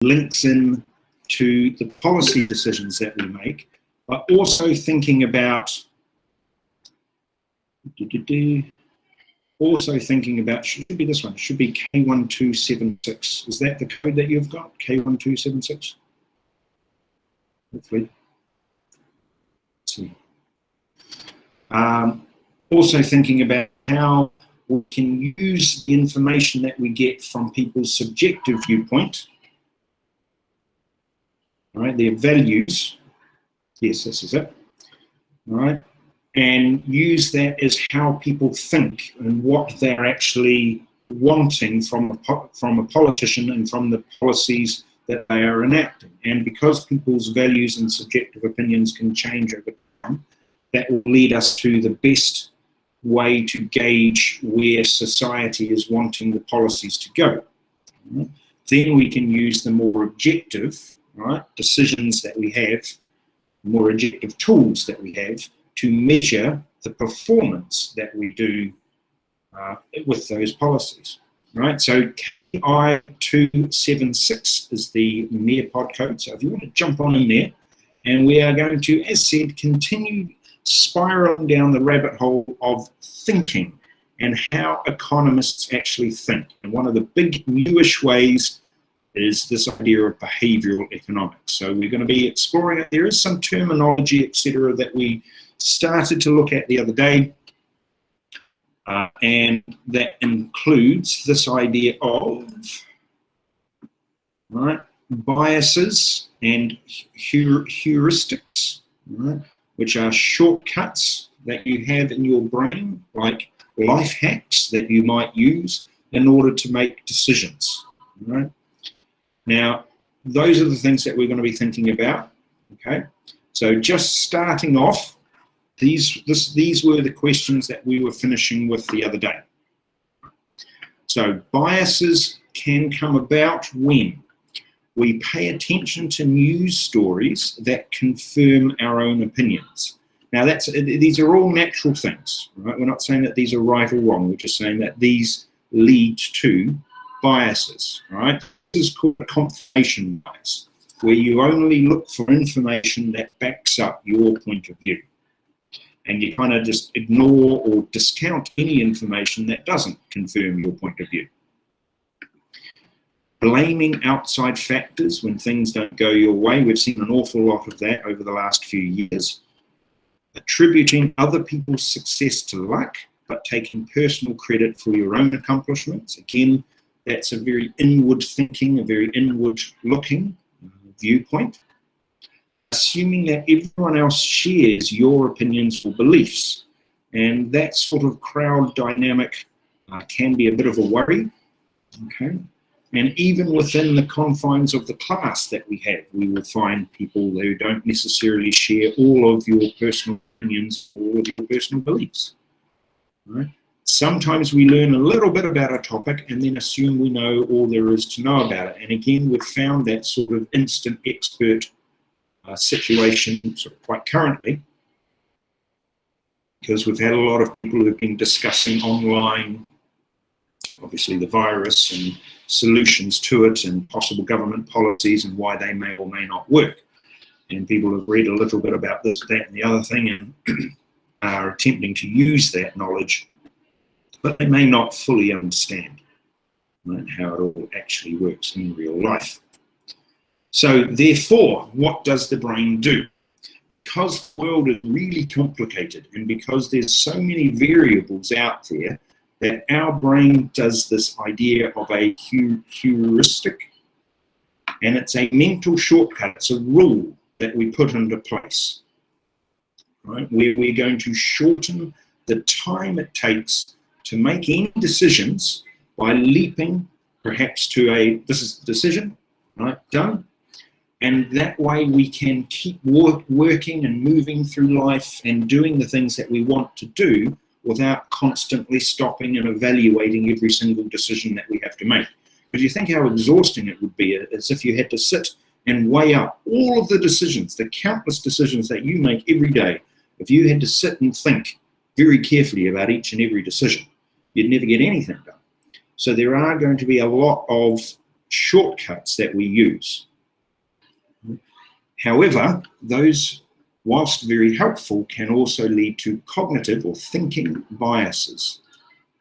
links in to the policy decisions that we make, but also thinking about should be this one, should be K1276. Is that the code that you've got, K1276? Hopefully. Let's see. Also thinking about how we can use the information that we get from people's subjective viewpoint, all right, their values, yes, this is it, all right, and use that as how people think and what they're actually wanting from a politician and from the policies that they are enacting. And because people's values and subjective opinions can change over time, that will lead us to the best way to gauge where society is wanting the policies to go. Then we can use the more objective, right, decisions that we have, more objective tools that we have to measure the performance that we do with those policies, right? So KI276 is the Nearpod code. So if you want to jump on in there, and we are going to, as said, continue spiraling down the rabbit hole of thinking and how economists actually think. And one of the big newish ways is this idea of behavioral economics. So we're going to be exploring it. There is some terminology, etc., that we started to look at the other day, and that includes this idea of biases and heuristics, right, which are shortcuts that you have in your brain, like life hacks that you might use in order to make decisions, right? Now, those are the things that we're going to be thinking about, okay? So just starting off, these were the questions that we were finishing with the other day. So biases can come about when we pay attention to news stories that confirm our own opinions. Now, these are all natural things, right? We're not saying that these are right or wrong. We're just saying that these lead to biases, right? This is called a confirmation bias, where you only look for information that backs up your point of view. And you kind of just ignore or discount any information that doesn't confirm your point of view. Blaming outside factors when things don't go your way. We've seen an awful lot of that over the last few years. Attributing other people's success to luck, but taking personal credit for your own accomplishments. Again, that's a very inward thinking, a very inward looking viewpoint. Assuming that everyone else shares your opinions or beliefs. And that sort of crowd dynamic can be a bit of a worry, okay? And even within the confines of the class that we have, we will find people who don't necessarily share all of your personal opinions or all of your personal beliefs, right? Sometimes we learn a little bit about a topic and then assume we know all there is to know about it. And again, we've found that sort of instant expert situation sort of quite currently, because we've had a lot of people who've been discussing online, obviously the virus and solutions to it and possible government policies and why they may or may not work. And people have read a little bit about this, that and the other thing and are attempting to use that knowledge, but they may not fully understand, right, how it all actually works in real life. So therefore, what does the brain do? Because the world is really complicated and because there's so many variables out there, that our brain does this idea of a heuristic, and it's a mental shortcut, it's a rule that we put into place, right? Where we're going to shorten the time it takes to make any decisions by leaping perhaps to this is the decision, right, done. And that way we can keep working and moving through life and doing the things that we want to do without constantly stopping and evaluating every single decision that we have to make. Because you think how exhausting it would be as if you had to sit and weigh up all of the decisions, the countless decisions that you make every day. If you had to sit and think very carefully about each and every decision, you'd never get anything done. So there are going to be a lot of shortcuts that we use. However, those, whilst very helpful, can also lead to cognitive or thinking biases.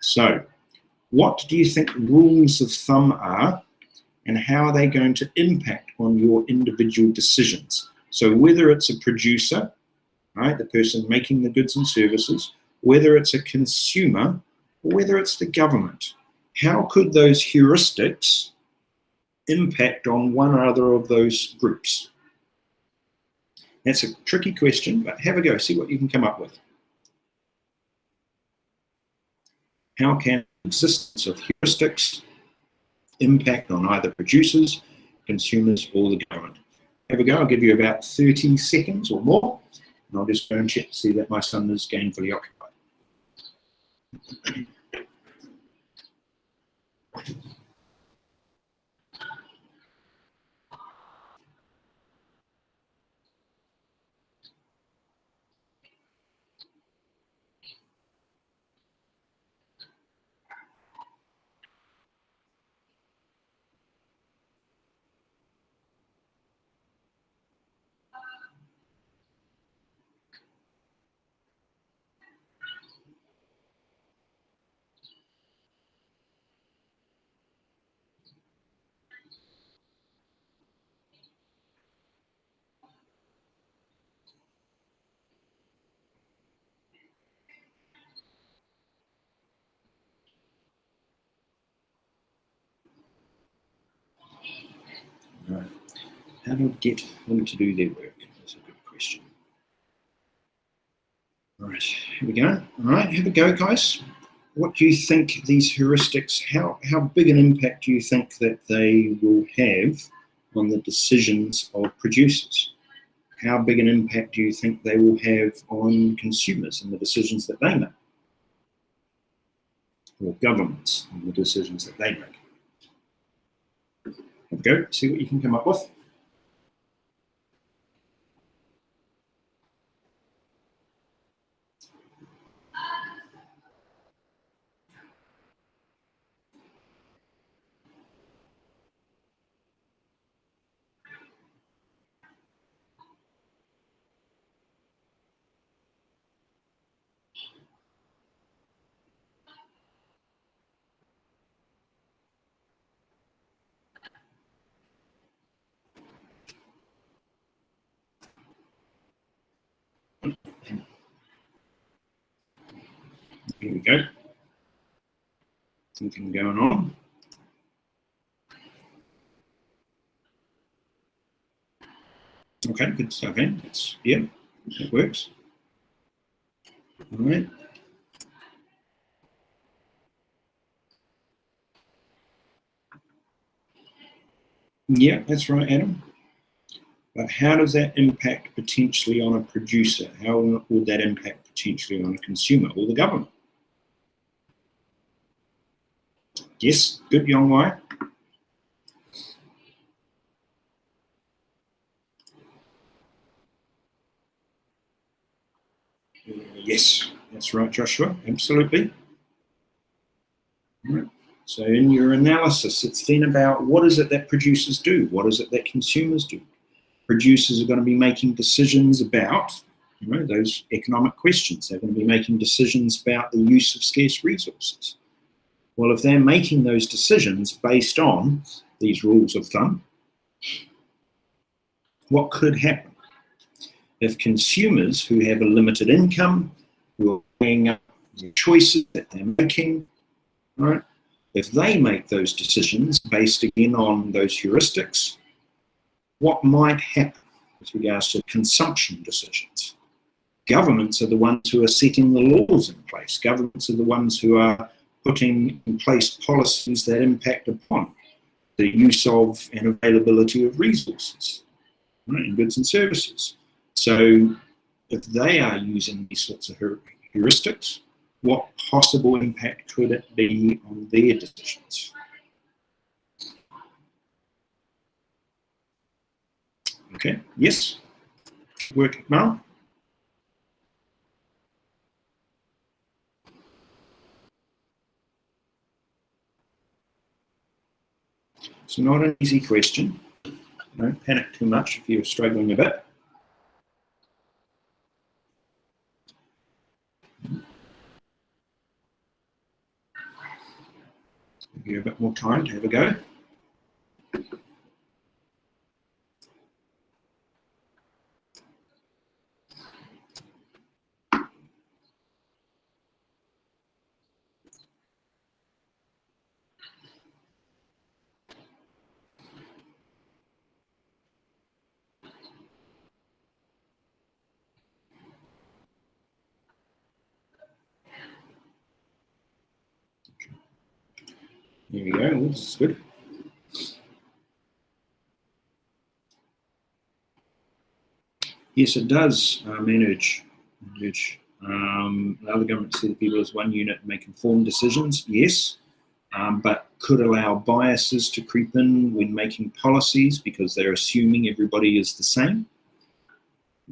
So, what do you think rules of thumb are, and how are they going to impact on your individual decisions? So whether it's a producer, right, the person making the goods and services, whether it's a consumer, or whether it's the government, how could those heuristics impact on one or other of those groups? That's a tricky question, but have a go, see what you can come up with. How can the existence of heuristics impact on either producers, consumers, or the government? Have a go, I'll give you about 30 seconds or more, and I'll just go and check to see that my son is gainfully occupied. Right. How do I get them to do their work? That's a good question. All right, here we go. All right, have a go, guys. What do you think these heuristics, how big an impact do you think that they will have on the decisions of producers? How big an impact do you think they will have on consumers and the decisions that they make? Or governments and the decisions that they make? Have a go, see what you can come up with. Here we go. Something going on. Okay, good. Okay, it's, yeah, it works. All right. Yeah, that's right, Adam. But how does that impact potentially on a producer? How would that impact potentially on a consumer or the government? Yes, good, Yongwai. Yes, that's right, Joshua, absolutely. Right. So in your analysis, it's then about what is it that producers do? What is it that consumers do? Producers are going to be making decisions about, those economic questions. They're going to be making decisions about the use of scarce resources. Well, if they're making those decisions based on these rules of thumb, what could happen? If consumers who have a limited income, who are weighing up the choices that they're making, right? If they make those decisions based again on those heuristics, what might happen with regards to consumption decisions? Governments are the ones who are setting the laws in place. Governments are the ones who are putting in place policies that impact upon the use of and availability of resources, right, and goods and services. So if they are using these sorts of heuristics, what possible impact could it be on their decisions? Okay, yes, work now. It's not an easy question. Don't panic too much if you're struggling a bit. Give you a bit more time to have a go. There we go, this is good. Yes, it does manage. Allow the government to see the people as one unit and make informed decisions, yes, but could allow biases to creep in when making policies because they're assuming everybody is the same.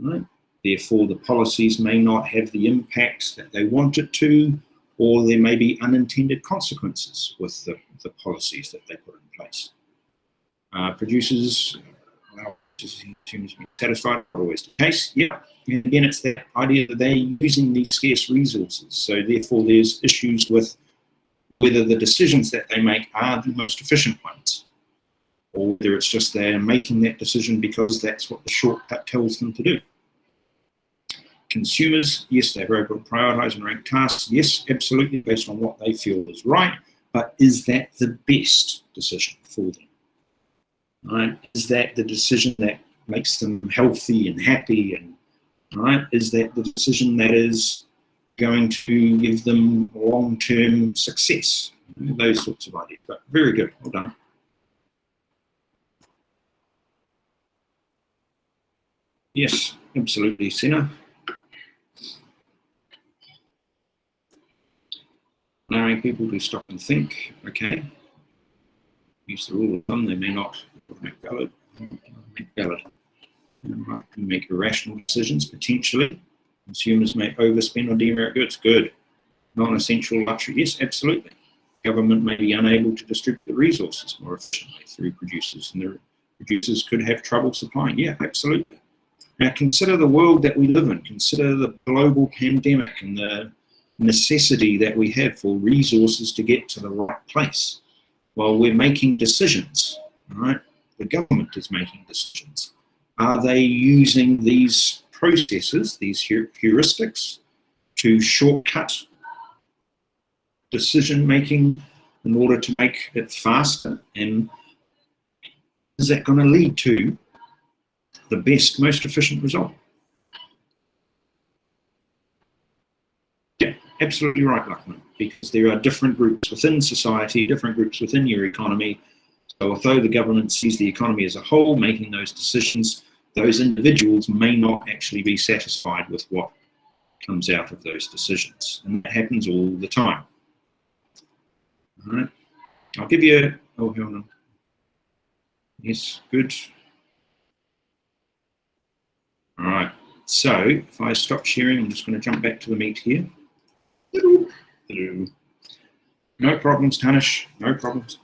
Right? Therefore, the policies may not have the impact that they want it to, or there may be unintended consequences with the policies that they put in place. Producers, well, seems to be satisfied, not always the case. Yeah, and again, it's that idea that they're using these scarce resources. So therefore, there's issues with whether the decisions that they make are the most efficient ones, or whether it's just they're making that decision because that's what the shortcut tells them to do. Consumers, yes, they're able to prioritize and rank tasks. Yes, absolutely, based on what they feel is right. But is that the best decision for them? Right? Is that the decision that makes them healthy and happy? And right? Is that the decision that is going to give them long-term success? Those sorts of ideas. But very good. Well done. Yes, absolutely, Senna. Allowing people to stop and think, okay. Use the rule of thumb, they may not make valid. Make irrational decisions, potentially. Consumers may overspend on demerit goods, good. Non-essential luxury, yes, absolutely. Government may be unable to distribute the resources more efficiently through producers, and the producers could have trouble supplying, yeah, absolutely. Now consider the world that we live in, consider the global pandemic and the necessity that we have for resources to get to the right place. While we're making decisions, right? The government is making decisions. Are they using these processes, these heuristics, to shortcut decision making in order to make it faster? And is that going to lead to the best, most efficient result? Yeah, absolutely right, Luckman, because there are different groups within society, different groups within your economy. So although the government sees the economy as a whole making those decisions, those individuals may not actually be satisfied with what comes out of those decisions. And that happens all the time. All right. I'll give you oh, hold on. Yes, good. All right. So if I stop sharing, I'm just going to jump back to the meet here. Hello. No problems, Tanish. No problems.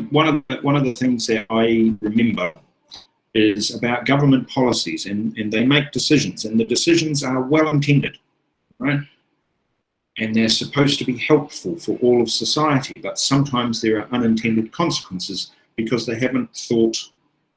One of the things that I remember is about government policies, and they make decisions, and the decisions are well intended, right? And they're supposed to be helpful for all of society, but sometimes there are unintended consequences because they haven't thought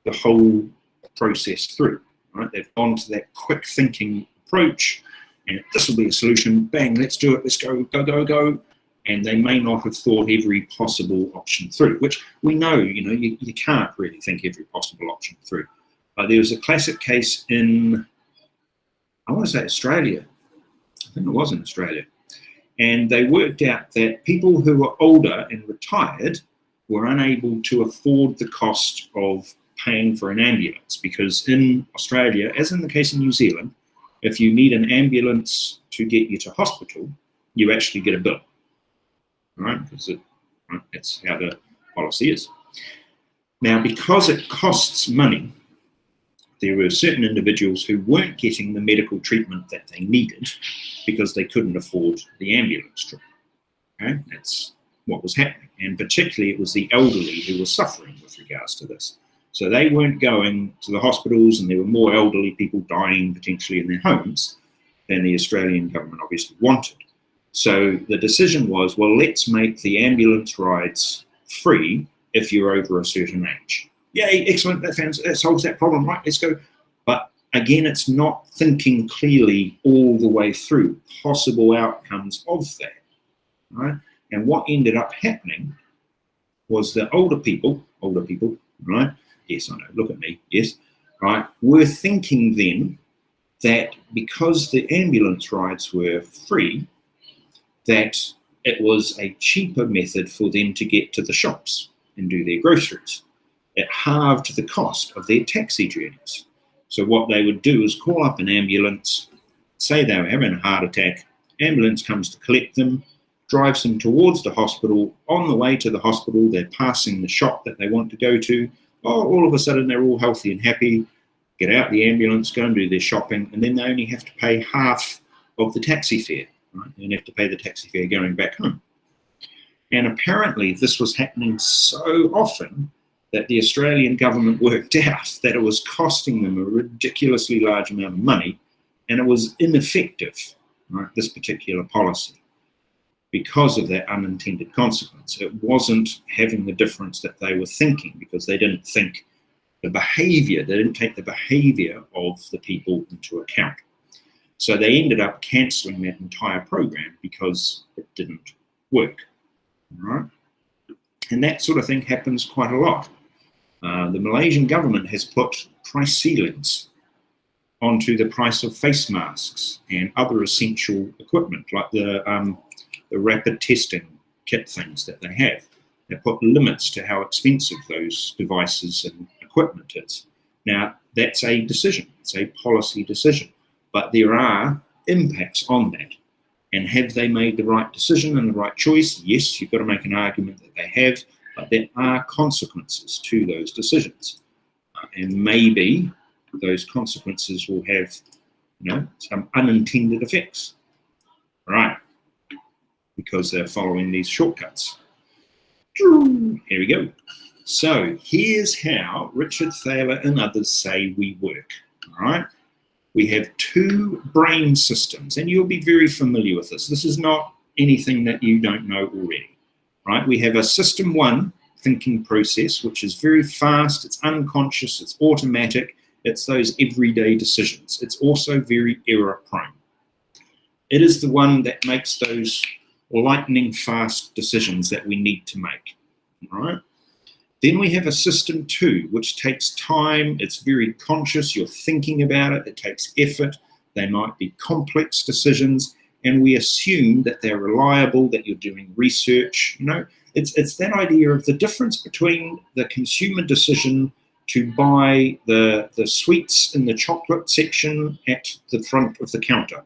the whole process through, right? They've gone to that quick thinking approach, and this will be a solution, bang, let's do it, let's go, go, go, go. And they may not have thought every possible option through, which we know, you can't really think every possible option through. But there was a classic case in, I want to say Australia. I think it was in Australia. And they worked out that people who were older and retired were unable to afford the cost of paying for an ambulance, because in Australia, as in the case in New Zealand, if you need an ambulance to get you to hospital, you actually get a bill. Right? Because that's how the policy is. Now, because it costs money, there were certain individuals who weren't getting the medical treatment that they needed because they couldn't afford the ambulance trip. Okay? That's what was happening. And particularly it was the elderly who were suffering with regards to this. So they weren't going to the hospitals, and there were more elderly people dying potentially in their homes than the Australian government obviously wanted. So the decision was, well, let's make the ambulance rides free if you're over a certain age. Yay, excellent, that solves that problem, right? Let's go. But again, it's not thinking clearly all the way through possible outcomes of that, right? And what ended up happening was the older people, right? Yes, I know, look at me, yes, right? Were thinking then that because the ambulance rides were free, that it was a cheaper method for them to get to the shops and do their groceries. It halved the cost of their taxi journeys. So what they would do is call up an ambulance, say they were having a heart attack, ambulance comes to collect them, drives them towards the hospital. On the way to the hospital, they're passing the shop that they want to go to. Oh, all of a sudden they're all healthy and happy, get out the ambulance, go and do their shopping, and then they only have to pay half of the taxi fare. Right? They have to pay the taxi fare going back home. And apparently this was happening so often that the Australian government worked out that it was costing them a ridiculously large amount of money, and it was ineffective, right, this particular policy, because of that unintended consequence. It wasn't having the difference that they were thinking, because they didn't think the behaviour, they didn't take the behaviour of the people into account. So they ended up cancelling that entire program because it didn't work, right? And that sort of thing happens quite a lot. The Malaysian government has put price ceilings onto the price of face masks and other essential equipment, like the rapid testing kit things that they have. They put limits to how expensive those devices and equipment is. Now, that's a decision. It's a policy decision. But there are impacts on that. And have they made the right decision and the right choice? Yes, you've got to make an argument that they have, but there are consequences to those decisions. And maybe those consequences will have, some unintended effects, right? Because they're following these shortcuts. Here we go. So here's how Richard Thaler and others say we work, all right? We have two brain systems, and you'll be very familiar with this. This is not anything that you don't know already, right? We have a system one thinking process, which is very fast, it's unconscious, it's automatic, it's those everyday decisions. It's also very error prone. It is the one that makes those lightning fast decisions that we need to make, all right? Then we have a system two, which takes time. It's very conscious. You're thinking about it. It takes effort. They might be complex decisions, and we assume that they're reliable, that you're doing research. It's that idea of the difference between the consumer decision to buy the sweets in the chocolate section at the front of the counter,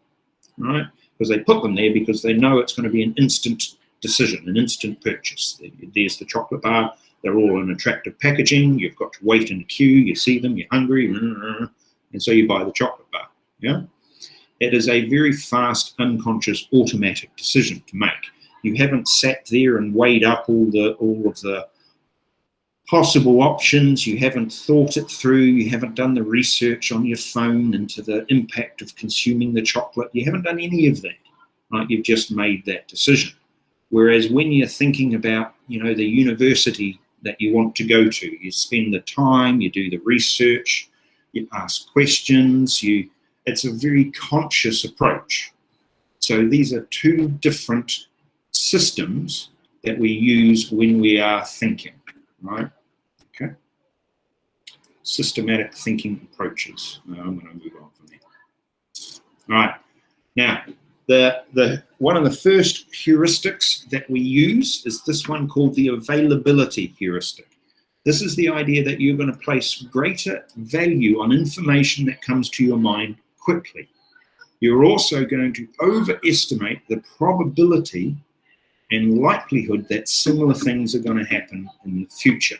right? Because they put them there because they know it's going to be an instant decision, an instant purchase. There's the chocolate bar. They're all in attractive packaging. You've got to wait in a queue. You see them, you're hungry, and so you buy the chocolate bar. Yeah, it is a very fast, unconscious, automatic decision to make. You haven't sat there and weighed up all of the possible options. You haven't thought it through. You haven't done the research on your phone into the impact of consuming the chocolate. You haven't done any of that. Right? You've just made that decision. Whereas when you're thinking about, the university that you want to go to, you spend the time, you do the research, you ask questions, it's a very conscious approach. So these are two different systems that we use when we are thinking, right? Okay. Systematic thinking approaches. I'm going to move on from there. All right. Now, the one of the first heuristics that we use is this one called the availability heuristic. This is the idea that you're going to place greater value on information that comes to your mind quickly. You're also going to overestimate the probability and likelihood that similar things are going to happen in the future,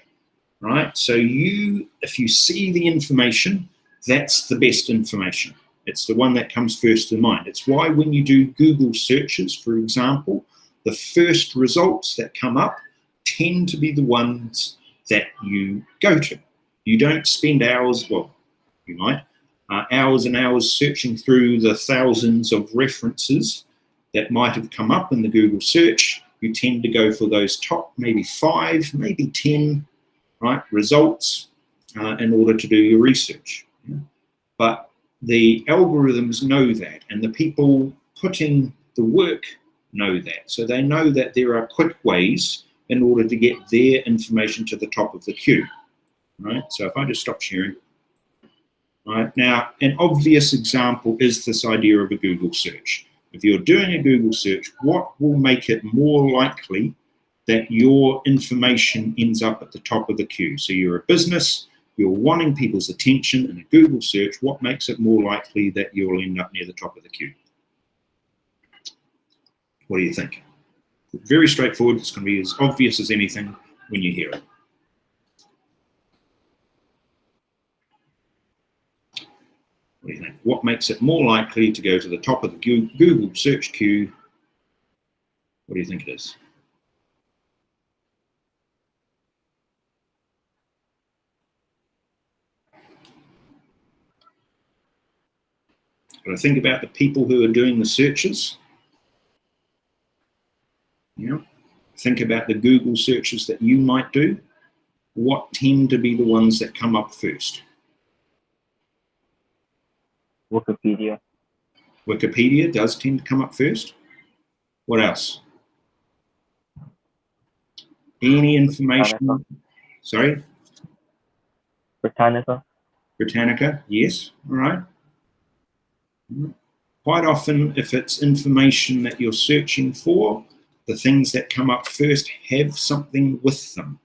right? So if you see the information, that's the best information. It's the one that comes first to mind. It's why when you do Google searches, for example, the first results that come up tend to be the ones that you go to. You don't spend hours, well, you might, hours and hours searching through the thousands of references that might have come up in the Google search. You tend to go for those top maybe 5, maybe 10, right, results in order to do your research. Yeah? But the algorithms know that, and the people putting the work know that. So they know that there are quick ways in order to get their information to the top of the queue. Right? So if I just stop sharing. Right? Now, an obvious example is this idea of a Google search. If you're doing a Google search, what will make it more likely that your information ends up at the top of the queue? So you're a business, you're wanting people's attention in a Google search, what makes it more likely that you'll end up near the top of the queue? What do you think? Very straightforward. It's going to be as obvious as anything when you hear it. What do you think? What makes it more likely to go to the top of the Google search queue? What do you think it is? Got to think about the people who are doing the searches. You know, think about the Google searches that you might do. What tend to be the ones that come up first? Wikipedia. Wikipedia does tend to come up first. What else? Any information? Britannica. Sorry? Britannica. Britannica, yes, all right. Quite often, if it's information that you're searching for, the things that come up first have something with them.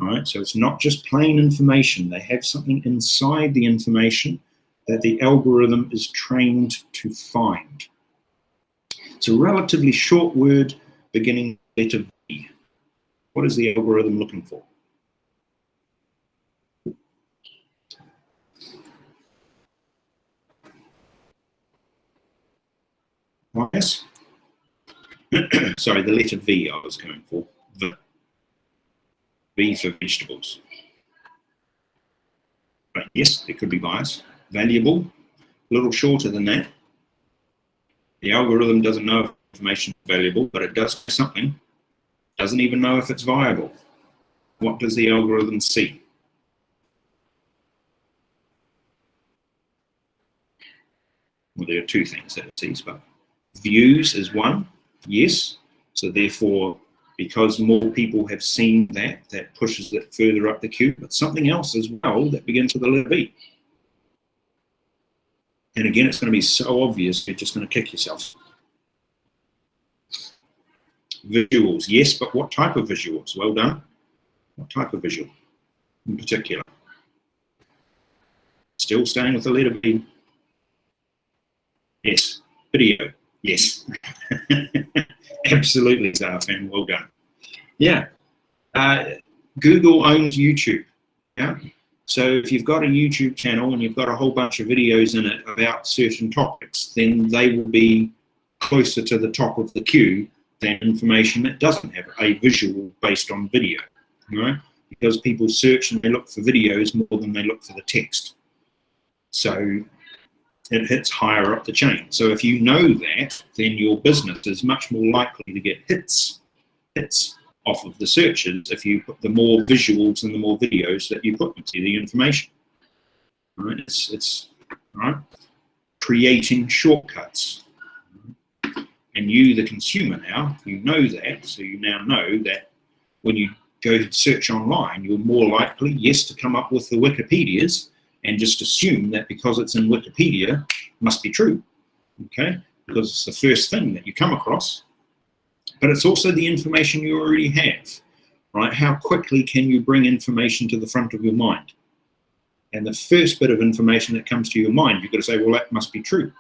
All right, so it's not just plain information. They have something inside the information that the algorithm is trained to find. It's a relatively short word beginning with letter V. What is the algorithm looking for? Yes? Sorry, the letter V I was going for. V for vegetables. But yes, there could be bias. Valuable, a little shorter than that. The algorithm doesn't know if information is valuable, but it does something. Doesn't even know if it's viable. What does the algorithm see? Well, there are two things that it sees, but views is one, yes. So therefore, because more people have seen that, that pushes it further up the queue, but something else as well that begins with the letter V. And again, it's going to be so obvious, you're just going to kick yourself. Visuals, yes, but what type of visuals? Well done. What type of visual in particular? Still staying with the letter V. Yes. Video, yes. Absolutely, Zafan, well done. Yeah. Google owns YouTube. Yeah. So if you've got a YouTube channel and you've got a whole bunch of videos in it about certain topics, then they will be closer to the top of the queue than information that doesn't have a visual based on video, right? Because people search and they look for videos more than they look for the text. So it hits higher up the chain. So if you know that, then your business is much more likely to get hits off of the searches if you put the more visuals and the more videos that you put into the information. Right? It's right, creating shortcuts. And you, the consumer now, you know that, so you now know that when you go to search online, you're more likely, yes, to come up with the Wikipedias and just assume that because it's in Wikipedia, it must be true, okay? Because it's the first thing that you come across. But it's also the information you already have, right? How quickly can you bring information to the front of your mind? And the first bit of information that comes to your mind, you've got to say, well, that must be true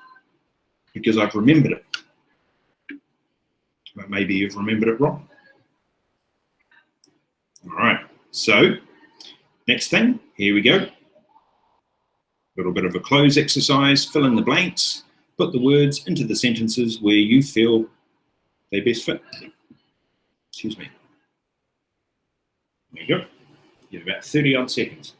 because I've remembered it. But maybe you've remembered it wrong. All right, so next thing, here we go. A little bit of a close exercise, fill in the blanks, put the words into the sentences where you feel they best fit. Excuse me. There you go. You have about 30 odd seconds.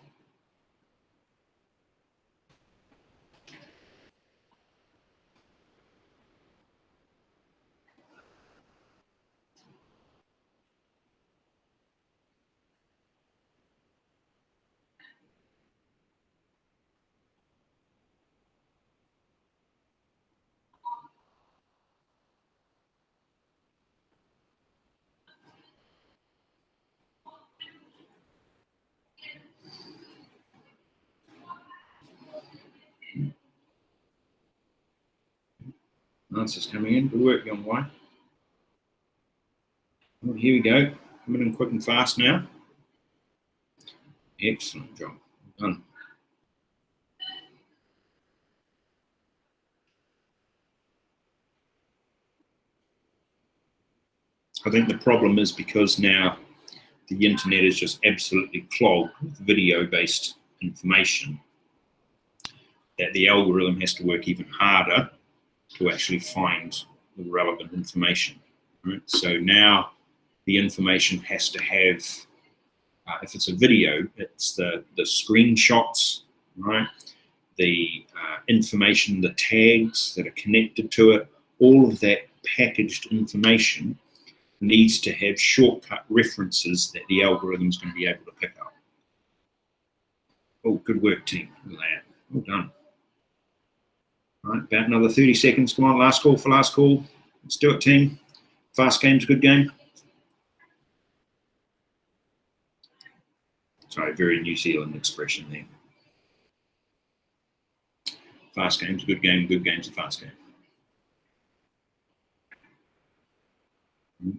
Answers coming in. Good work, young Y. Well, here we go. Coming in quick and fast now. Excellent job. Well done. I think the problem is because now the internet is just absolutely clogged with video-based information, that the algorithm has to work even harder to actually find the relevant information. Right? So now the information has to have, if it's a video, it's the screenshots, right? The information, the tags that are connected to it, all of that packaged information needs to have shortcut references that the algorithm is going to be able to pick up. Oh, good work, team. Look at that. Well done. All right, about another 30 seconds. Come on, last call for last call. Let's do it, team. Fast game's a good game. Sorry, very New Zealand expression there. Fast game's a good game's a fast game.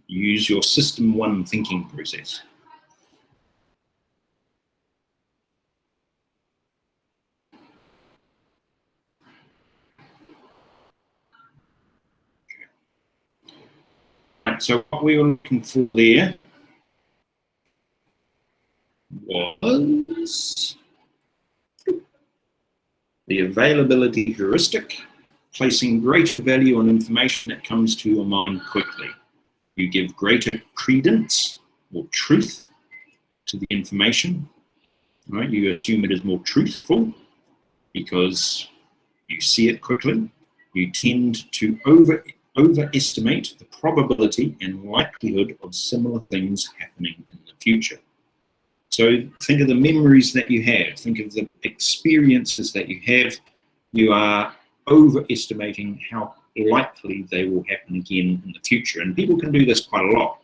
Use your system one thinking process. Right, so what we were looking for there was the availability heuristic, placing greater value on information that comes to your mind quickly. You give greater credence or truth to the information, right? You assume it is more truthful because you see it quickly. You tend to overestimate the probability and likelihood of similar things happening in the future. So think of the memories that you have, think of the experiences that you have. You are overestimating how likely they will happen again in the future. And people can do this quite a lot.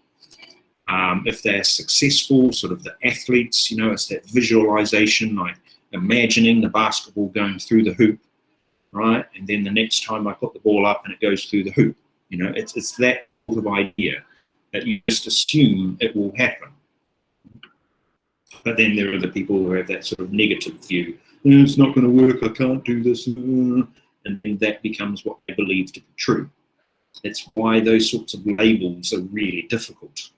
If they're successful, sort of the athletes, you know, it's that visualization, like imagining the basketball going through the hoop, right? And then the next time I put the ball up and it goes through the hoop. You know, it's that sort of idea that you just assume it will happen. But then there are the people who have that sort of negative view. It's not going to work, I can't do this. And then that becomes what they believe to be true. It's why those sorts of labels are really difficult.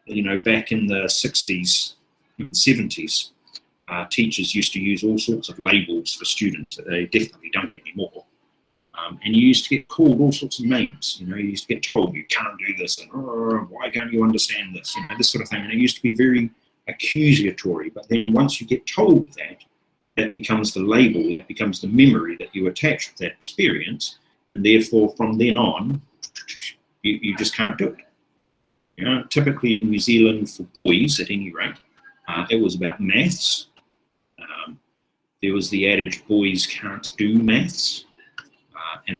You know, back in the 60s and 70s, teachers used to use all sorts of labels for students that they definitely don't anymore. And you used to get called all sorts of names. You know, you used to get told, you can't do this, and why can't you understand this? You know, this sort of thing. And it used to be very accusatory. But then once you get told that, that becomes the label, it becomes the memory that you attach to that experience. And therefore, from then on, you just can't do it. You know, typically in New Zealand, for boys at any rate, it was about maths. There was the adage, boys can't do maths.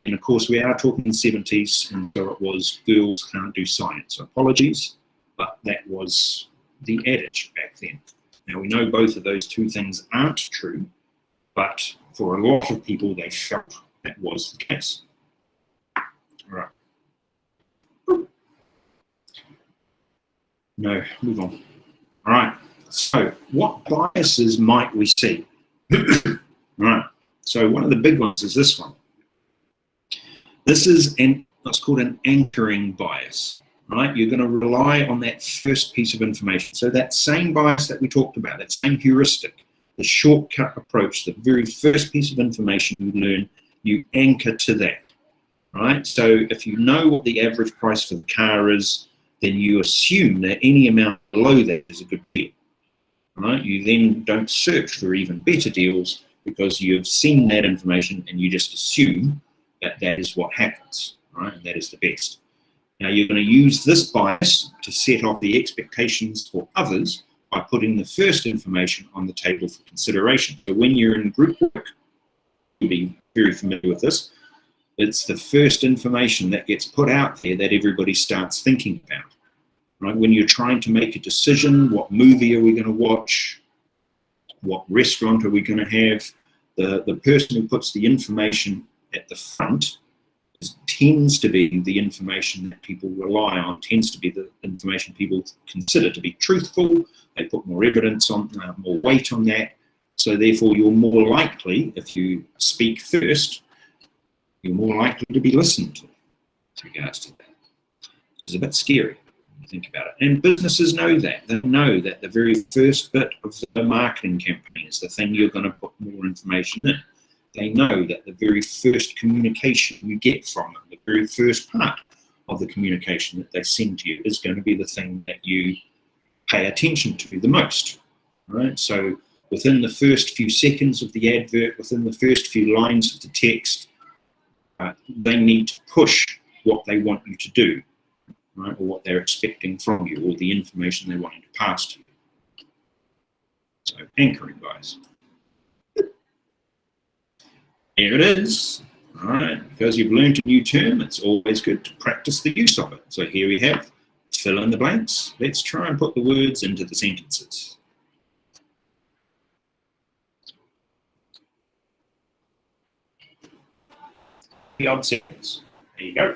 And of course, we are talking 70s, and so it was, girls can't do science. So apologies, but that was the adage back then. Now, we know both of those two things aren't true, but for a lot of people, they felt that was the case. All right. No, move on. All right. So what biases might we see? All right. So one of the big ones is this one. This is what's called an anchoring bias. Right? You're going to rely on that first piece of information. So that same bias that we talked about, that same heuristic, the shortcut approach, the very first piece of information you learn, you anchor to that. right? So if you know what the average price for the car is, then you assume that any amount below that is a good deal, right? You then don't search for even better deals because you've seen that information and you just assume that that is what happens, right? And that is the best. Now you're going to use this bias to set off the expectations for others by putting the first information on the table for consideration. So when you're in group work, you'll be very familiar with this, it's the first information that gets put out there that everybody starts thinking about, right? When you're trying to make a decision, what movie are we going to watch? What restaurant are we going to have? The person who puts the information at the front tends to be the information that people rely on, tends to be the information people consider to be truthful. They put more evidence on, more weight on that. So therefore, you're more likely, if you speak first, you're more likely to be listened to with regards to that. It's a bit scary when you think about it. And businesses know that. They know that the very first bit of the marketing campaign is the thing you're going to put more information in. They know that the very first communication you get from them, the very first part of the communication that they send to you is going to be the thing that you pay attention to the most, right? So within the first few seconds of the advert, within the first few lines of the text, they need to push what they want you to do, right? Or what they're expecting from you, or the information they want you to pass to you. So anchoring bias. Here it is. All right, because you've learned a new term, it's always good to practice the use of it. So here we have fill in the blanks. Let's try and put the words into the sentences. The odd sentence. There you go.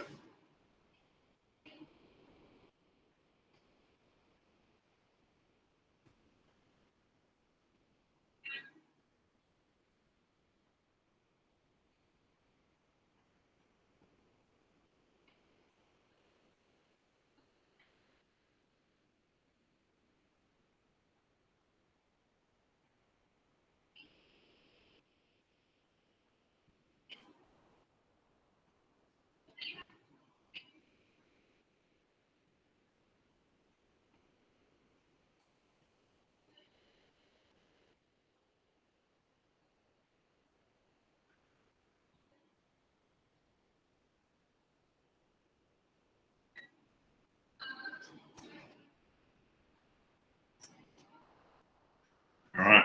All right.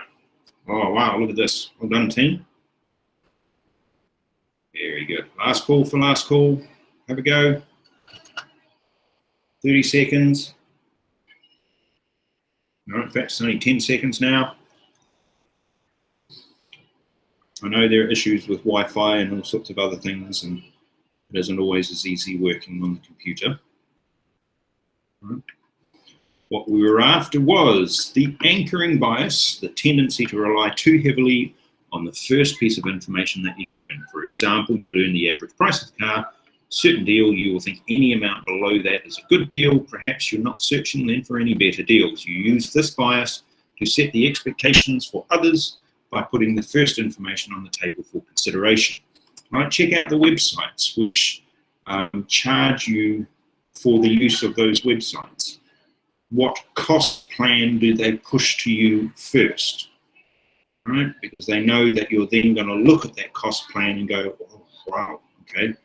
Oh, wow, look at this. Well done, team. Very good. Last call for last call. Have a go. 30 seconds. No, in fact, it's only 10 seconds now. I know there are issues with Wi-Fi and all sorts of other things, and it isn't always as easy working on the computer. Right. What we were after was the anchoring bias, the tendency to rely too heavily on the first piece of information that you learn. For example, you learn the average price of the car, certain deal, you will think any amount below that is a good deal. Perhaps you're not searching then for any better deals. You use this bias to set the expectations for others by putting the first information on the table for consideration. Right, check out the websites which charge you for the use of those websites. What cost plan do they push to you first? Right, because they know that you're then going to look at that cost plan and go, oh, wow, okay.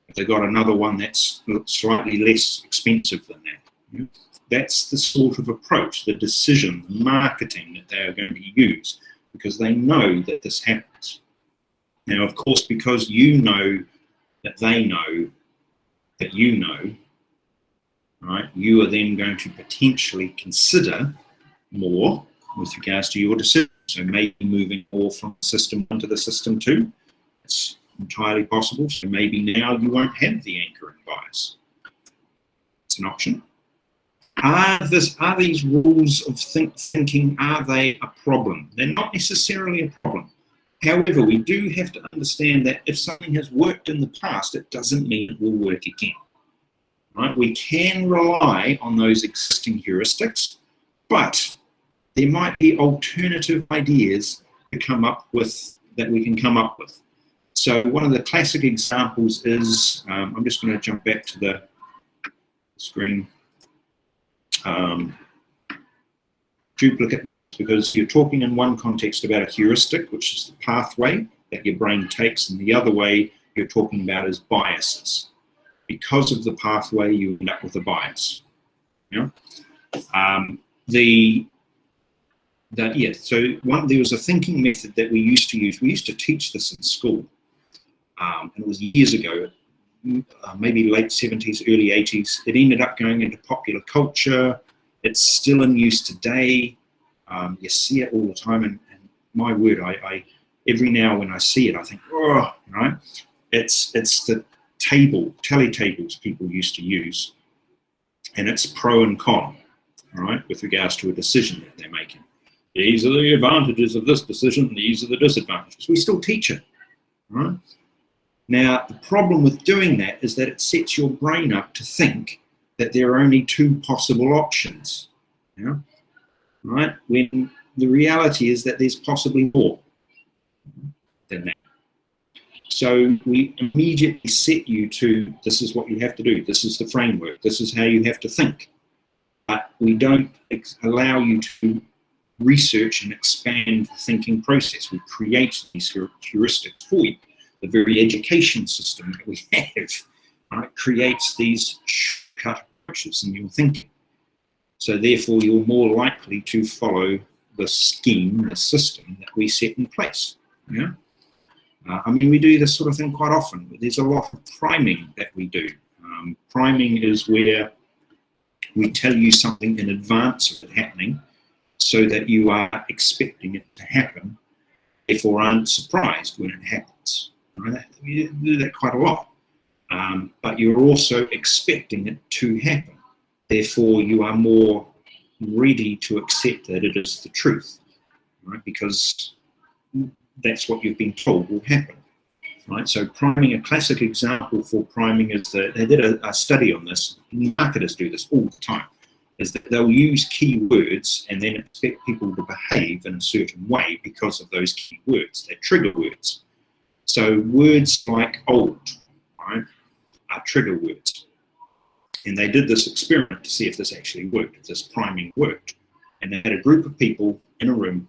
If they've got another one that's slightly less expensive than that. That's the sort of approach, the decision, the marketing that they are going to use, because they know that this happens. Now, of course, because you know that they know that you know, right, you are then going to potentially consider more with regards to your decision. So maybe moving more from system 1 to the system 2. It's entirely possible. So maybe now you won't have the anchoring bias. It's an option. Are these rules of thinking, are they a problem? They're not necessarily a problem. However, we do have to understand that if something has worked in the past, it doesn't mean it will work again. Right? We can rely on those existing heuristics, but there might be alternative ideas to come up with that we can come up with. So one of the classic examples is, I'm just going to jump back to the screen, duplicate, because you're talking in one context about a heuristic, which is the pathway that your brain takes, and the other way you're talking about is biases. Because of the pathway, you end up with a bias. Yeah. There was a thinking method that we used to use. We used to teach this in school, and it was years ago, maybe late 70s, early 80s. It ended up going into popular culture. It's still in use today. You see it all the time, and my word, I every now when I see it, I think, oh, right? It's the tally tables people used to use, and it's pro and con, right, with regards to a decision that they're making. These are the advantages of this decision, these are the disadvantages. We still teach it, right? Now, the problem with doing that is that it sets your brain up to think that there are only two possible options, yeah? Right? When the reality is that there's possibly more than that. So we immediately set you to, this is what you have to do, this is the framework, this is how you have to think. But we don't allow you to research and expand the thinking process. We create these heuristics for you. The very education system that we have, right, creates these shortcut approaches in your thinking. So therefore, you're more likely to follow the scheme, the system that we set in place. Yeah. I mean, we do this sort of thing quite often. There's a lot of priming that we do. Priming is where we tell you something in advance of it happening so that you are expecting it to happen, therefore aren't surprised when it happens. Right? We do that quite a lot. But you're also expecting it to happen. Therefore, you are more ready to accept that it is the truth, right? Because that's what you've been told will happen, right? So priming, a classic example for priming is that they did a study on this. Marketers do this all the time, is that they'll use keywords and then expect people to behave in a certain way because of those keywords. They're trigger words. So words like old, right, are trigger words. And they did this experiment to see if this actually worked, if this priming worked. And they had a group of people in a room,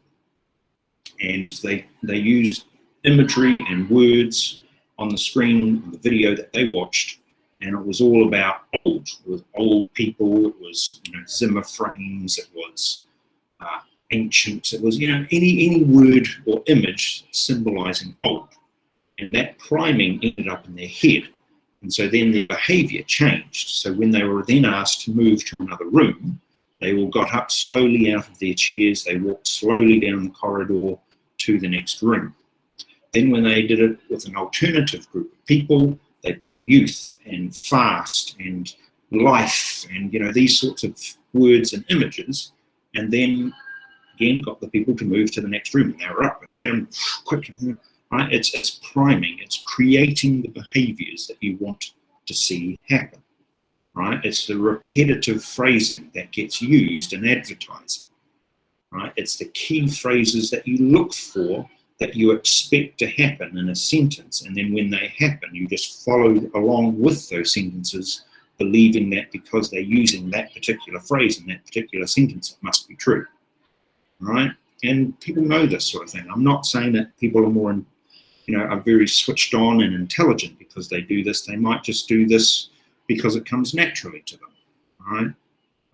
and they used imagery and words on the screen, on the video that they watched, and it was all about old. It was old people, it was, Zimmer frames, it was ancient, it was, any word or image symbolizing old. And that priming ended up in their head. And so then their behavior changed. So when they were then asked to move to another room, they all got up slowly out of their chairs, they walked slowly down the corridor to the next room. Then when they did it with an alternative group of people, they youth and fast and life and these sorts of words and images, and then again got the people to move to the next room. They were up and quick. Right? It's priming, it's creating the behaviors that you want to see happen. Right? It's the repetitive phrasing that gets used in advertising. Right? It's the key phrases that you look for that you expect to happen in a sentence, and then when they happen, you just follow along with those sentences, believing that because they're using that particular phrase in that particular sentence, it must be true. Right? And people know this sort of thing. I'm not saying that people are more are very switched on and intelligent because they do this. They might just do this because it comes naturally to them,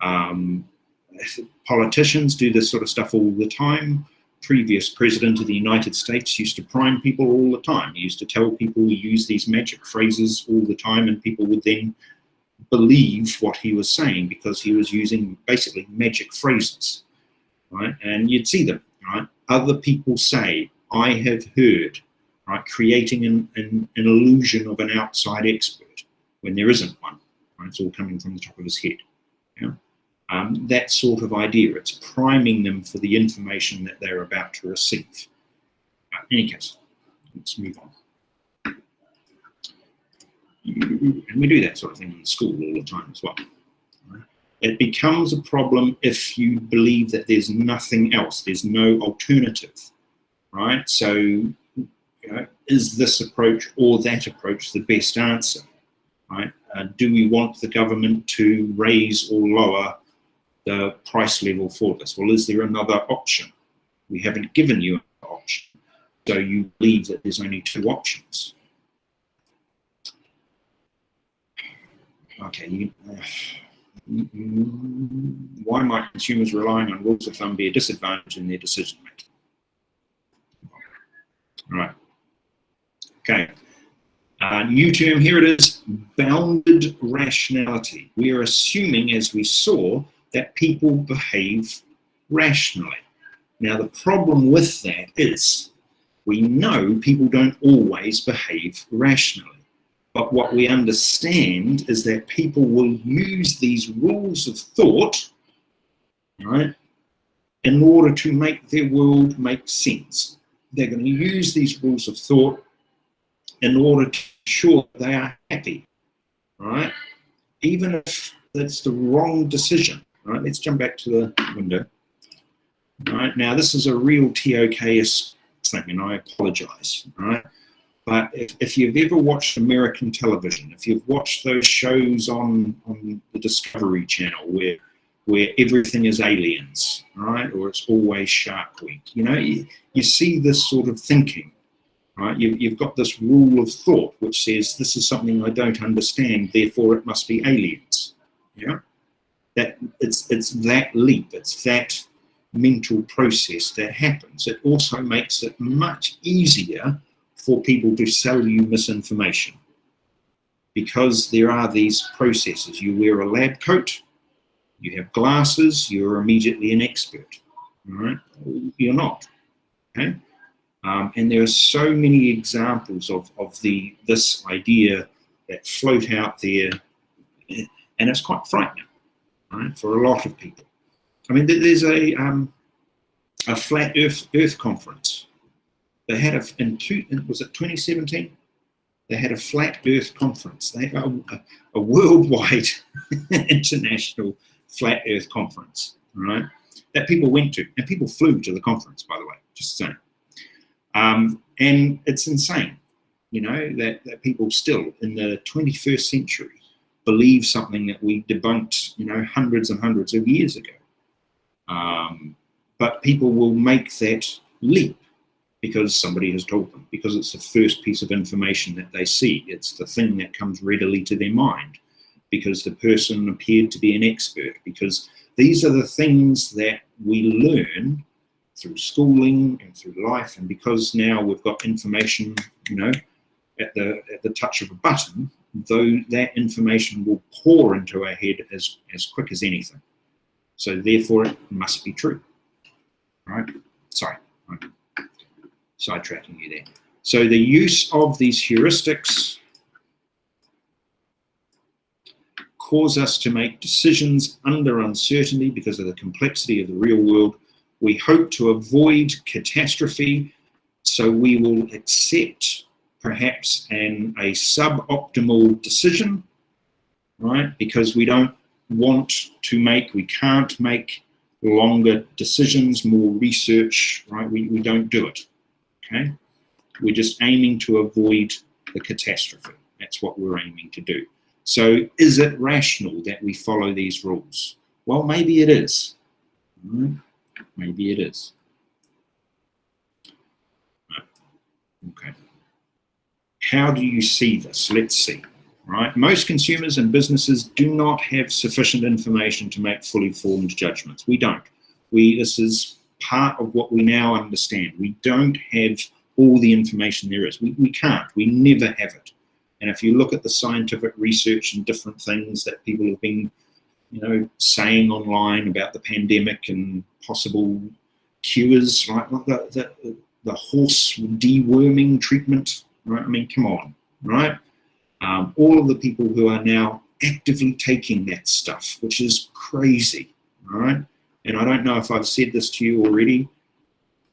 right? Politicians do this sort of stuff all the time. Previous president of the United States used to prime people all the time. He used to tell people he used these magic phrases all the time, and people would then believe what he was saying because he was using basically magic phrases, right? And you'd see them, right? Other people say, I have heard, right, creating an illusion of an outside expert when there isn't one. Right? It's all coming from the top of his head. Yeah? That sort of idea, it's priming them for the information that they're about to receive. In any case, let's move on. And we do that sort of thing in school all the time as well. Right? It becomes a problem if you believe that there's nothing else, there's no alternative. Right? So is this approach or that approach the best answer, right? Do we want the government to raise or lower the price level for this? Well, is there another option? We haven't given you an option, so you believe that there's only two options. Okay, why might consumers relying on rules of thumb be a disadvantage in their decision making? All right. Okay. New term, here it is, bounded rationality. We are assuming, as we saw, that people behave rationally. Now, the problem with that is we know people don't always behave rationally. But what we understand is that people will use these rules of thought, right, in order to make their world make sense. They're going to use these rules of thought in order to ensure they are happy, right? Even if that's the wrong decision, right? Let's jump back to the window. Right, now this is a real TOKS thing, and I apologize, right? But if you've ever watched American television, if you've watched those shows on the Discovery Channel where everything is aliens, right? Or it's always Shark Week, you know, you see this sort of thinking, right? You've got this rule of thought which says this is something I don't understand, therefore it must be aliens. Yeah, that it's that leap, it's that mental process that happens. It also makes it much easier for people to sell you misinformation, because there are these processes. You wear a lab coat, you have glasses, you're immediately an expert, right? You're not, okay? And there are so many examples of this idea that float out there, and it's quite frightening, right, for a lot of people. I mean, there's a flat Earth conference. They had was it 2017? They had a flat Earth conference. They had a worldwide international flat Earth conference, right? That people went to, and people flew to the conference, by the way, just saying. And it's insane, you know, that people still in the 21st century believe something that we debunked, you know, hundreds and hundreds of years ago. But people will make that leap because somebody has told them, because it's the first piece of information that they see. It's the thing that comes readily to their mind, because the person appeared to be an expert, because these are the things that we learn through schooling and through life, and because now we've got information, you know, at the touch of a button, though that information will pour into our head as quick as anything. So therefore it must be true, right? Sorry, I'm sidetracking you there. So the use of these heuristics cause us to make decisions under uncertainty because of the complexity of the real world. We hope to avoid catastrophe, so we will accept perhaps a suboptimal decision, right? Because we don't we can't make longer decisions, more research, right? We don't do it, okay? We're just aiming to avoid the catastrophe. That's what we're aiming to do. So is it rational that we follow these rules? Well, maybe it is. Maybe it is. Okay. How do you see this? Let's see. Right? Most consumers and businesses do not have sufficient information to make fully formed judgments. We don't. This is part of what we now understand. We don't have all the information there is. We can't. We never have it. And if you look at the scientific research and different things that people have been, you know, saying online about the pandemic and possible cures, right? Like the horse deworming treatment, right? I mean, come on, right? All of the people who are now actively taking that stuff, which is crazy, right? And I don't know if I've said this to you already.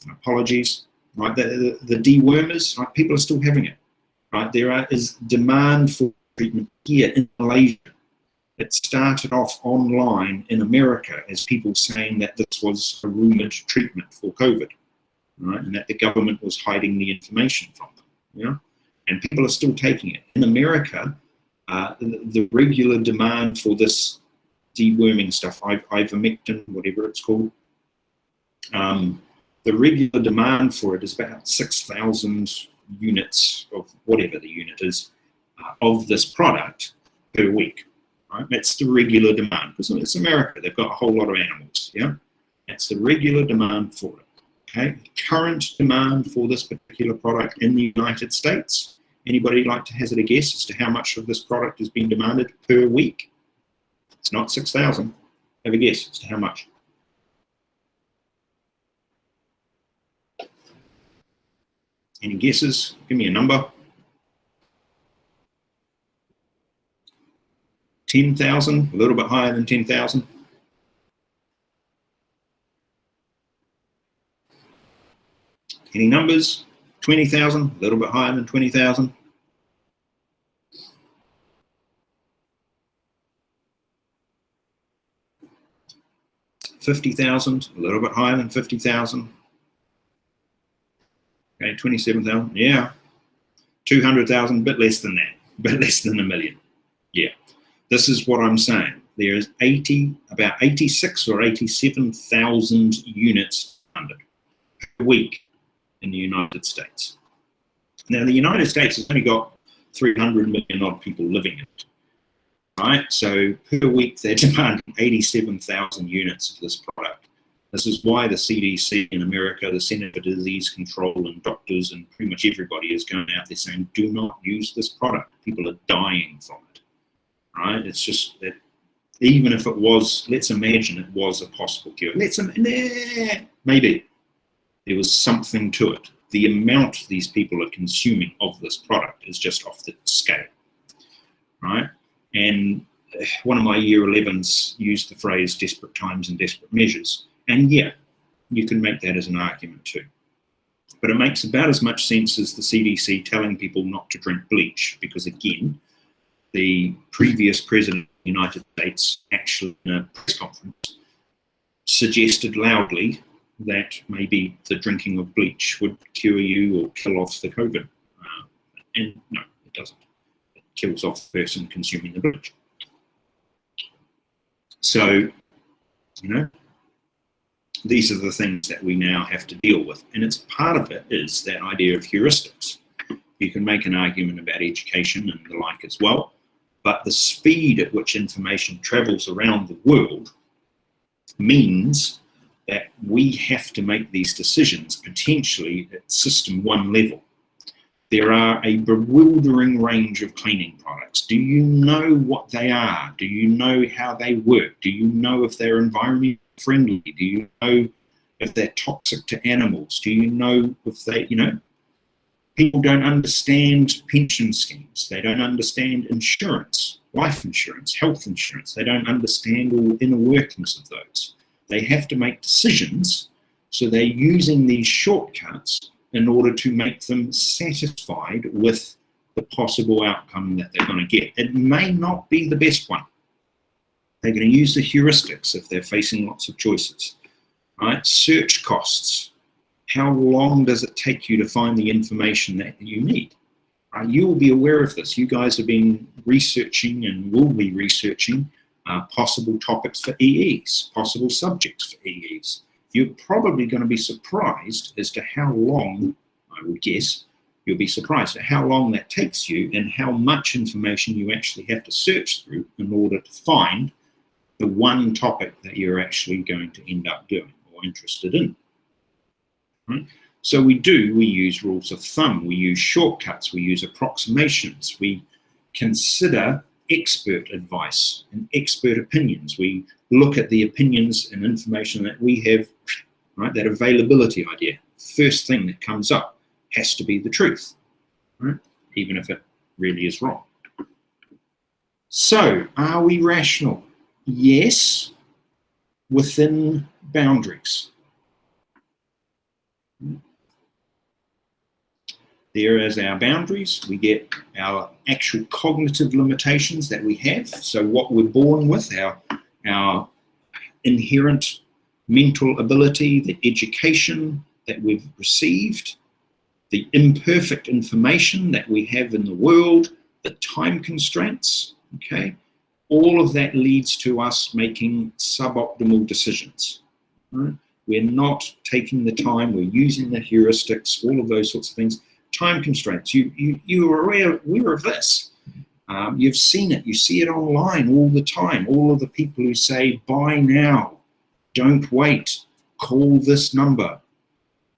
Apologies, right? The dewormers, right? People are still having it, right? There is demand for treatment here in Malaysia. It started off online in America as people saying that this was a rumored treatment for COVID, right? And that the government was hiding the information from them. and people are still taking it. In America, the regular demand for this deworming stuff, ivermectin, whatever it's called, the regular demand for it is about 6,000 units of whatever the unit is of this product per week. Right? That's the regular demand, because it's America. They've got a whole lot of animals. That's the regular demand for it. Okay, current demand for this particular product in the United States. Anybody like to hazard a guess as to how much of this product is being demanded per week? It's not 6,000. Have a guess as to how much. Any guesses? Give me a number. 10,000, a little bit higher than 10,000. Any numbers? 20,000, a little bit higher than 20,000. $50,000, a little bit higher than 50,000. Okay, 27,000, yeah. 200,000, bit less than that, bit less than 1 million. Yeah, this is what I'm saying. There is about 86 or 87,000 units per week in the United States. Now, the United States has only got 300 million odd people living in it, right? So per week, they're demanding 87,000 units of this product. This is why the CDC in America, the Center for Disease Control, and doctors and pretty much everybody is going out there saying, do not use this product. People are dying from it, right? It's just that even if it was, let's imagine it was a possible cure. Maybe there was something to it. The amount these people are consuming of this product is just off the scale, right? And one of my year 11s used the phrase desperate times and desperate measures. And yeah, you can make that as an argument too. But it makes about as much sense as the CDC telling people not to drink bleach, because again, the previous president of the United States actually in a press conference suggested loudly that maybe the drinking of bleach would cure you or kill off the COVID. And no, it doesn't. It kills off the person consuming the bleach. So, these are the things that we now have to deal with. And it's part of it is that idea of heuristics. You can make an argument about education and the like as well, but the speed at which information travels around the world means that we have to make these decisions potentially at system 1 level. There are a bewildering range of cleaning products. Do you know what they are? Do you know how they work? Do you know if they're environmentally friendly? Do you know if they're toxic to animals? Do you know if they, people don't understand pension schemes. They don't understand insurance, life insurance, health insurance. They don't understand all the inner workings of those. They have to make decisions, so they're using these shortcuts in order to make them satisfied with the possible outcome that they're going to get. It may not be the best one. They're going to use the heuristics if they're facing lots of choices, right? Search costs. How long does it take you to find the information that you need? You will be aware of this. You guys have been researching and will be researching possible topics for EEs, possible subjects for EEs. You're probably going to be surprised as to how long, I would guess, you'll be surprised at how long that takes you and how much information you actually have to search through in order to find the one topic that you're actually going to end up doing or interested in. Right? So we use rules of thumb, we use shortcuts, we use approximations, we consider expert advice and expert opinions. We look at the opinions and information that we have, right? That availability idea. First thing that comes up has to be the truth, right? Even if it really is wrong. So, are we rational? Yes, within boundaries. There is our boundaries. We get our actual cognitive limitations that we have. So what we're born with, our inherent mental ability, the education that we've received, the imperfect information that we have in the world, the time constraints, okay, all of that leads to us making suboptimal decisions. Right? We're not taking the time, we're using the heuristics, all of those sorts of things. Time constraints, you are aware of this. You've seen it, you see it online all the time. All of the people who say, buy now, don't wait, call this number,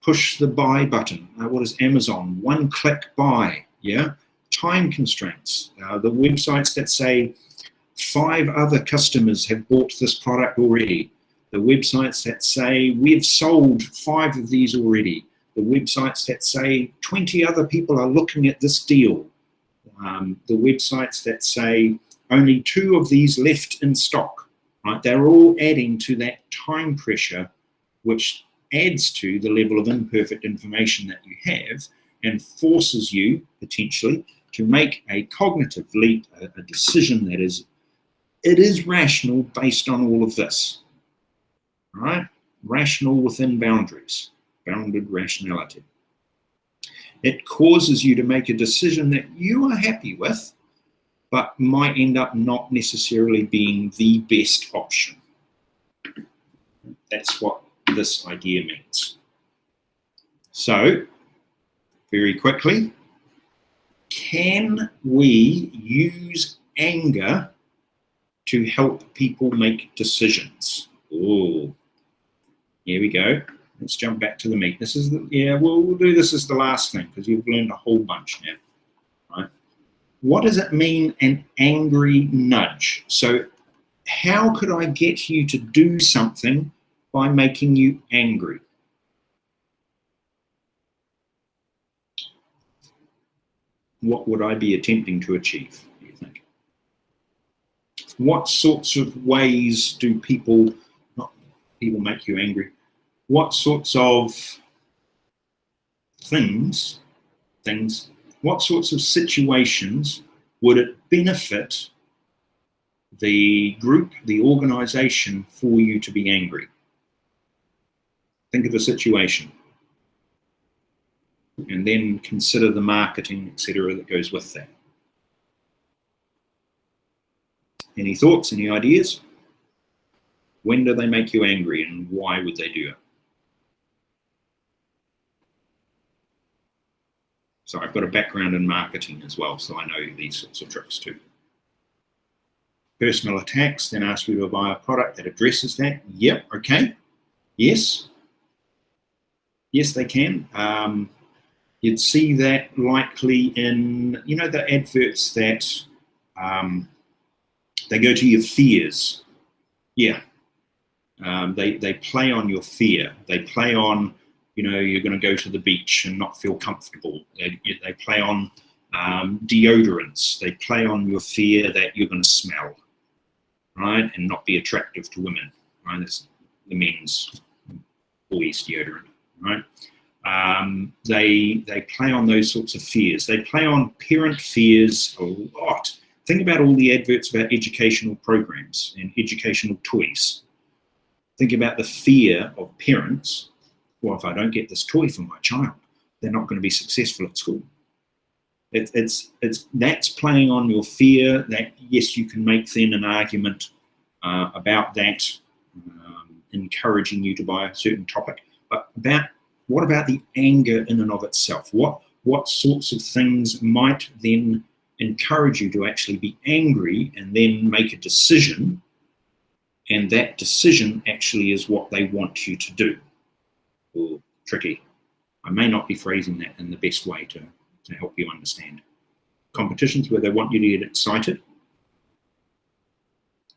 push the buy button. What is Amazon? One click buy, yeah? Time constraints. The websites that say 5 other customers have bought this product already. The websites that say we've sold 5 of these already. The websites that say 20 other people are looking at this deal. The websites that say only 2 of these left in stock. Right? They're all adding to that time pressure, which adds to the level of imperfect information that you have and forces you potentially to make a cognitive leap, a decision that is rational based on all of this. Right? Rational within boundaries, bounded rationality. It causes you to make a decision that you are happy with, but might end up not necessarily being the best option. That's what this idea means. So, very quickly, can we use anger to help people make decisions? Oh, here we go. Let's jump back to the meat. This is we'll do this as the last thing because you've learned a whole bunch now. Right? What does it mean, an angry nudge? So how could I get you to do something by making you angry? What would I be attempting to achieve, do you think? What sorts of ways do people make you angry? What sorts of things, what sorts of situations would it benefit the group, the organization, for you to be angry? Think of a situation. And then consider the marketing, etc., that goes with that. Any thoughts, any ideas? When do they make you angry and why would they do it? So I've got a background in marketing as well, so I know these sorts of tricks too. Personal attacks, then ask you to buy a product that addresses that. Yep, okay. Yes. Yes, they can. You'd see that likely in, the adverts that they go to your fears. Yeah. They play on your fear. They play on, you're going to go to the beach and not feel comfortable. They play on deodorants. They play on your fear that you're going to smell, right, and not be attractive to women. Right, that's the men's boys deodorant. Right, they play on those sorts of fears. They play on parent fears a lot. Think about all the adverts about educational programs and educational toys. Think about the fear of parents. Well, if I don't get this toy for my child, they're not going to be successful at school. That's playing on your fear that, yes, you can make then an argument about that, encouraging you to buy a certain topic. But what about the anger in and of itself? What sorts of things might then encourage you to actually be angry and then make a decision, and that decision actually is what they want you to do? Or tricky. I may not be phrasing that in the best way to help you understand. Competitions where they want you to get excited.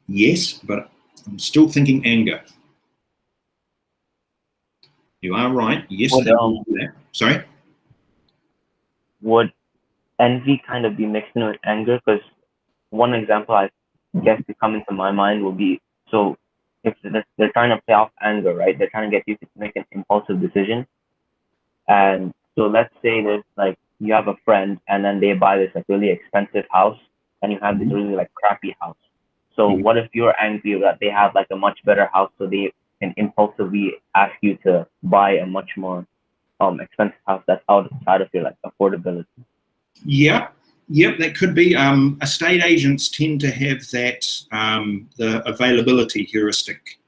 Yes, but I'm still thinking anger. You are right. Yes, they do that. Sorry? Would envy kind of be mixed in with anger? Because one example I guess to come into my mind will be, so if they're trying to play off anger, right? They're trying to get you to make an impulsive decision. And so let's say there's like, you have a friend and then they buy this like really expensive house and you have this really like crappy house. So what if you're angry that they have like a much better house, so they can impulsively ask you to buy a much more expensive house that's outside of your like affordability. Yeah, yep, that could be. Estate agents tend to have that the availability heuristic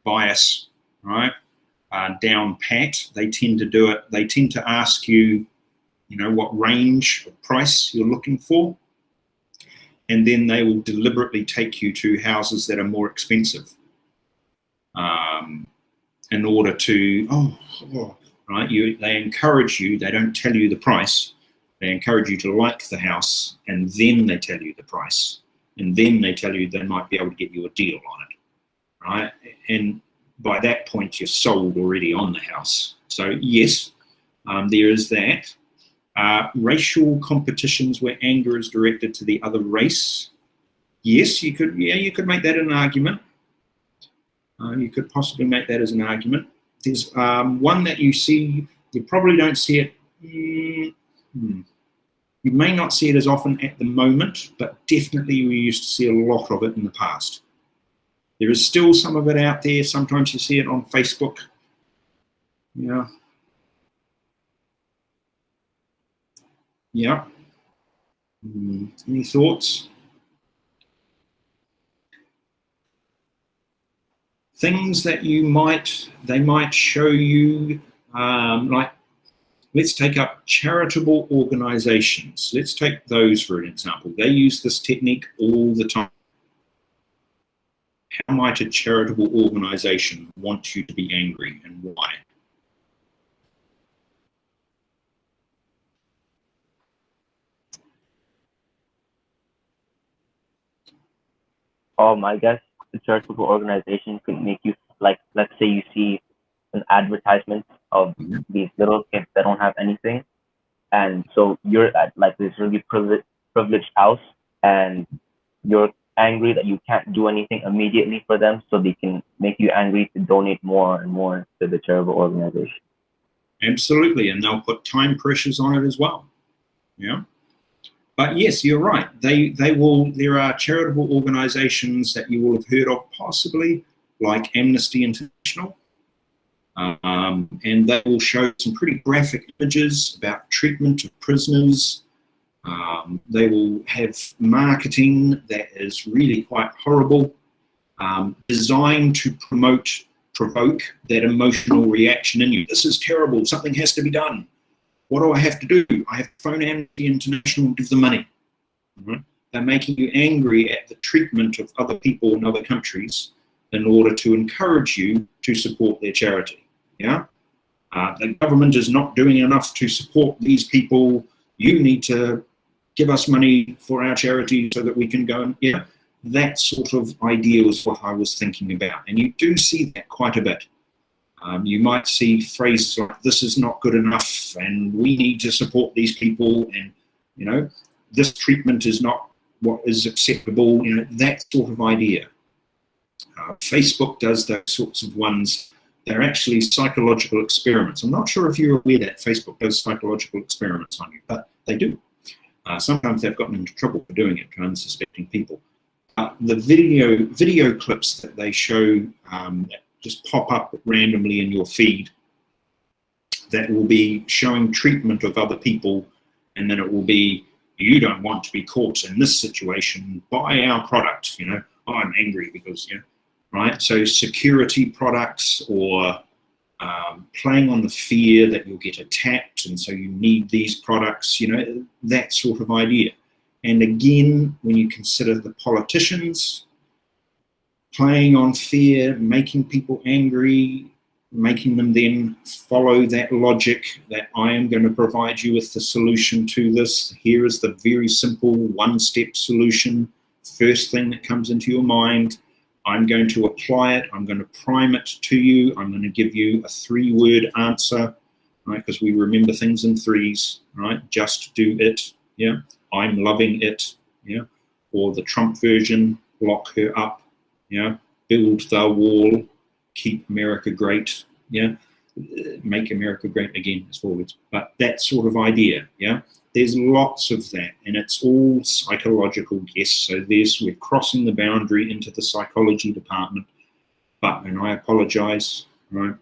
bias, right? Down pat. They tend to do it. They tend to ask you, what range of price you're looking for, and then they will deliberately take you to houses that are more expensive, in order to right. They encourage you. They don't tell you the price. They encourage you to like the house, and then they tell you the price, and then they tell you they might be able to get you a deal on it, right? And by that point, you're sold already on the house. So yes, there is that. Racial competitions where anger is directed to the other race. Yes, you could make that an argument. You could possibly make that as an argument. There's one that you see, you probably don't see it. You may not see it as often at the moment, but definitely we used to see a lot of it in the past. There is still some of it out there. Sometimes you see it on Facebook. Yeah. Yeah. Any thoughts? Things that they might show you, like, let's take up charitable organizations. Let's take those for an example. They use this technique all the time. How might a charitable organization want you to be angry, and why? I guess the charitable organization could make you, like, let's say you see an advertisement of these little kids that don't have anything, and so you're at like this really privileged house, and you're angry that you can't do anything immediately for them, so they can make you angry to donate more and more to the charitable organization. Absolutely, and they'll put time pressures on it as well. Yeah. But yes, you're right. There are charitable organizations that you will have heard of, possibly, like Amnesty International. And they will show some pretty graphic images about treatment of prisoners. They will have marketing that is really quite horrible, designed to provoke that emotional reaction in you. This is terrible. Something has to be done. What do I have to do? I have to phone Amnesty International and give them money. Mm-hmm. They're making you angry at the treatment of other people in other countries in order to encourage you to support their charity. Yeah, the government is not doing enough to support these people. You need to give us money for our charity so that we can go. And that sort of idea was what I was thinking about, and you do see that quite a bit. You might see phrases like, this is not good enough, and we need to support these people, and this treatment is not what is acceptable, that sort of idea. Facebook does those sorts of ones. They're actually psychological experiments. I'm not sure if you're aware that Facebook does psychological experiments on you, but they do. Sometimes they've gotten into trouble for doing it to unsuspecting people. The video clips that they show that just pop up randomly in your feed, that will be showing treatment of other people, and then it will be, you don't want to be caught in this situation, buy our product. I'm angry because, right? So security products, or playing on the fear that you'll get attacked, and so you need these products, that sort of idea. And again, when you consider the politicians playing on fear, making people angry, making them then follow that logic that I am going to provide you with the solution to this. Here is the very simple one-step solution. First thing that comes into your mind, I'm going to apply it. I'm going to prime it to you. I'm going to give you a 3-word answer, right? Because we remember things in 3s, right? Just do it. Yeah. I'm loving it. Yeah. Or the Trump version, lock her up. Yeah. Build the wall. Keep America great. Yeah. Make America great again, as forwards. But that sort of idea. Yeah. There's lots of that, and it's all psychological, yes. So we're crossing the boundary into the psychology department. But, and I apologize, right?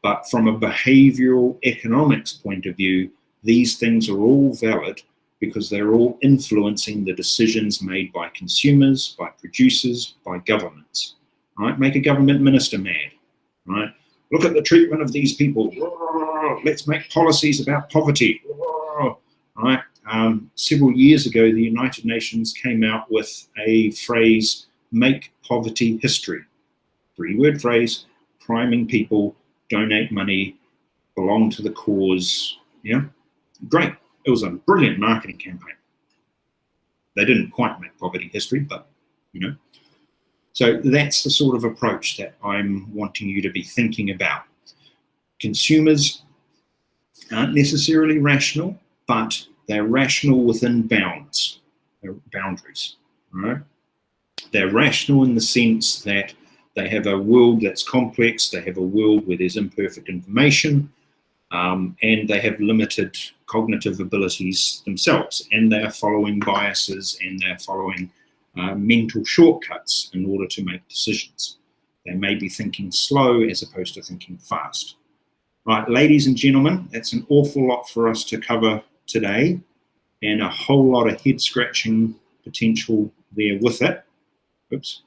But from a behavioral economics point of view, these things are all valid because they're all influencing the decisions made by consumers, by producers, by governments. Right? Make a government minister mad. Right? Look at the treatment of these people. Let's make policies about poverty. Right? Several years ago, the United Nations came out with a phrase, make poverty history. 3-word phrase, priming people, donate money, belong to the cause. Yeah, great. It was a brilliant marketing campaign. They didn't quite make poverty history, but, you know. So that's the sort of approach that I'm wanting you to be thinking about. Consumers aren't necessarily rational, but they're rational within bounds, boundaries. Right? They're rational in the sense that they have a world that's complex, they have a world where there's imperfect information, and they have limited cognitive abilities themselves, and they are following biases and they're following mental shortcuts in order to make decisions. They may be thinking slow as opposed to thinking fast. Right, ladies and gentlemen, that's an awful lot for us to cover today, and a whole lot of head scratching potential there with it. Oops,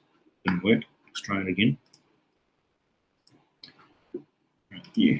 didn't work. Let's try it again. Yeah.